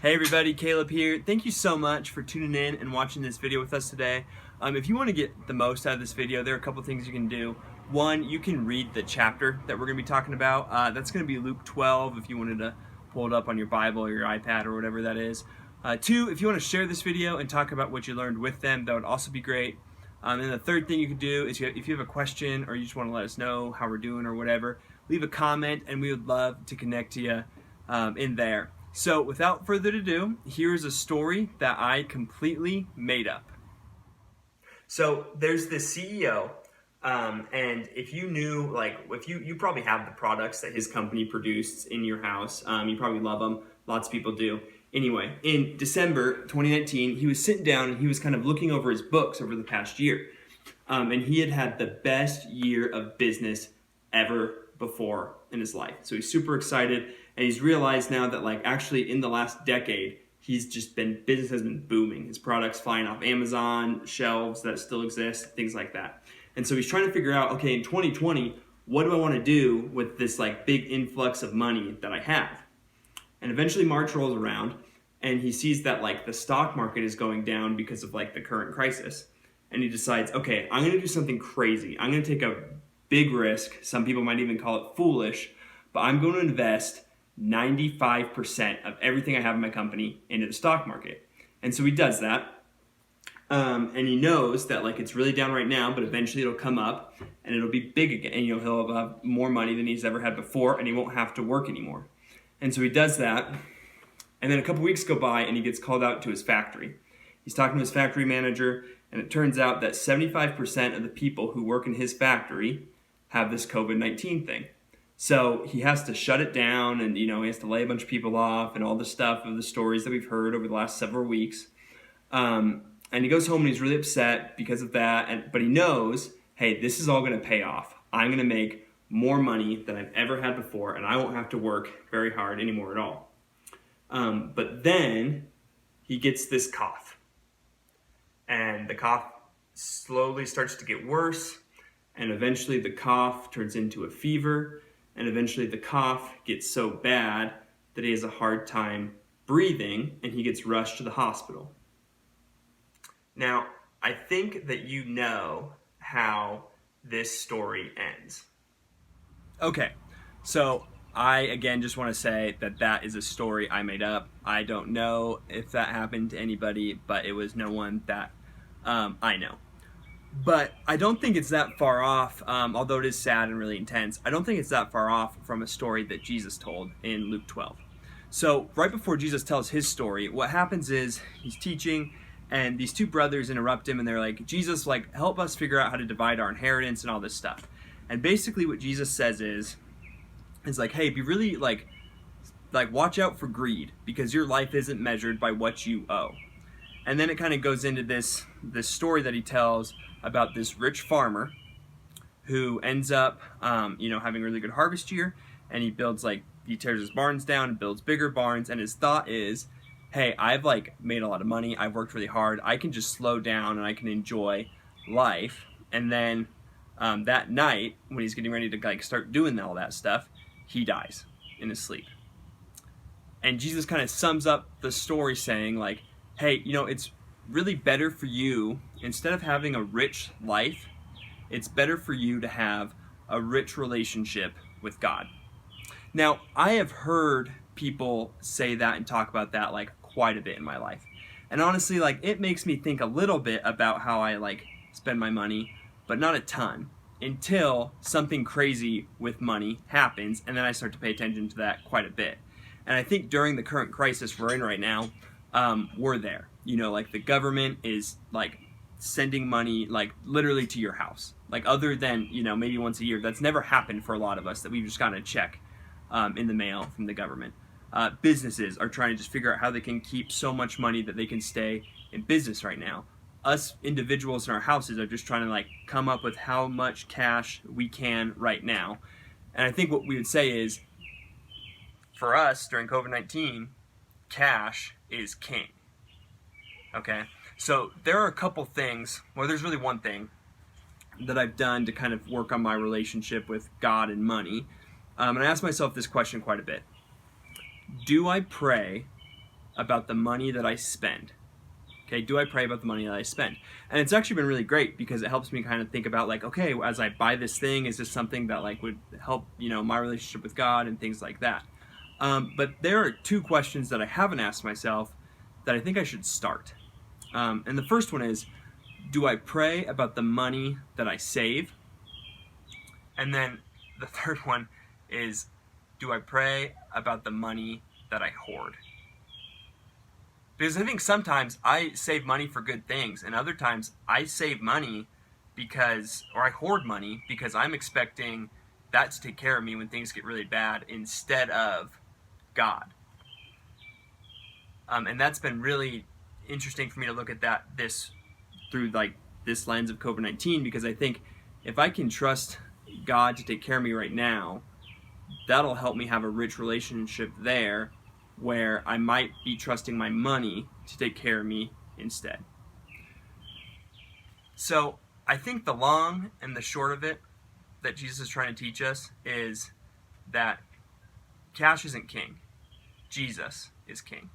Hey everybody, Caleb here. Thank you so much for tuning in and watching this video with us today. If you want to get the most out of this video, there are a couple things you can do. One, you can read the chapter that we're going to be talking about. That's going to be Luke 12 if you wanted to pull it up on your Bible or your iPad or whatever that is. Two, if you want to share this video and talk about what you learned with them, that would also be great. And the third thing you can do is if you have a question or you just want to let us know how we're doing or whatever, leave a comment and we would love to connect to you in there. So without further ado, here's a story that I completely made up. So there's this CEO, and if you knew, if you probably have the products that his company produced in your house, you probably love them. Lots of people do. Anyway, in December 2019, he was sitting down and he was kind of looking over his books over the past year. And he had the best year of business ever before in his life. So he's super excited, and he's realized now that actually in the last decade, business has been booming. His products flying off Amazon, shelves that still exist, things like that. And so he's trying to figure out, okay, in 2020, what do I want to do with this big influx of money that I have? And eventually March rolls around and he sees that the stock market is going down because of the current crisis. And he decides, okay, I'm going to do something crazy. I'm going to take a big risk. Some people might even call it foolish, but I'm going to invest 95% of everything I have in my company into the stock market. And so he does that. And he knows that it's really down right now, but eventually it'll come up and it'll be big again. And he'll have more money than he's ever had before, and he won't have to work anymore. And so he does that. And then a couple weeks go by and he gets called out to his factory. He's talking to his factory manager, and it turns out that 75% of the people who work in his factory have this COVID-19 thing. So he has to shut it down, and he has to lay a bunch of people off and all the stuff of the stories that we've heard over the last several weeks. And he goes home and he's really upset because of that. But he knows, hey, this is all going to pay off. I'm going to make more money than I've ever had before, and I won't have to work very hard anymore at all. But then he gets this cough. And the cough slowly starts to get worse. And eventually the cough turns into a fever. And eventually the cough gets so bad that he has a hard time breathing, and he gets rushed to the hospital. Now, I think that you know how this story ends. Okay, so I, again, just want to say that is a story I made up. I don't know if that happened to anybody, but it was no one that I know. But I don't think it's that far off, although it is sad and really intense. I don't think it's that far off from a story that Jesus told in Luke 12. So right before Jesus tells his story, what happens is he's teaching, and these two brothers interrupt him, and they're like, Jesus, help us figure out how to divide our inheritance and all this stuff. And basically what Jesus says is hey, be really watch out for greed, because your life isn't measured by what you owe. And then it kind of goes into this story that he tells about this rich farmer who ends up, having a really good harvest year, and he builds he tears his barns down and builds bigger barns, and his thought is, hey, I've made a lot of money, I've worked really hard, I can just slow down and I can enjoy life. And then that night, when he's getting ready to start doing all that stuff, he dies in his sleep. And Jesus kind of sums up the story saying hey, it's really better for you, instead of having a rich life, it's better for you to have a rich relationship with God. Now, I have heard people say that and talk about that quite a bit in my life. And honestly, it makes me think a little bit about how I spend my money, but not a ton, until something crazy with money happens, and then I start to pay attention to that quite a bit. And I think during the current crisis we're in right now, we're there. The government is sending money literally to your house. Other than, maybe once a year, that's never happened for a lot of us, that we've just gotten a check in the mail from the government. Businesses are trying to just figure out how they can keep so much money that they can stay in business right now. Us individuals in our houses are just trying to come up with how much cash we can right now. And I think what we would say is, for us during COVID-19, cash is king. Okay, so there are a couple things, there's really one thing that I've done to kind of work on my relationship with God and money. And I ask myself this question quite a bit. Do I pray about the money that I spend? Okay, do I pray about the money that I spend? And it's actually been really great because it helps me kind of think about like, okay, as I buy this thing, is this something that like would help, my relationship with God and things like that. But there are two questions that I haven't asked myself that I think I should start. And the first one is, do I pray about the money that I save? And then the third one is, do I pray about the money that I hoard? Because I think sometimes I save money for good things, and other times I save money or I hoard money because I'm expecting that to take care of me when things get really bad instead of God. And that's been really interesting for me to look at this through like this lens of COVID-19, because I think if I can trust God to take care of me right now, that'll help me have a rich relationship there, where I might be trusting my money to take care of me instead. So I think the long and the short of it that Jesus is trying to teach us is that cash isn't king. Jesus is king.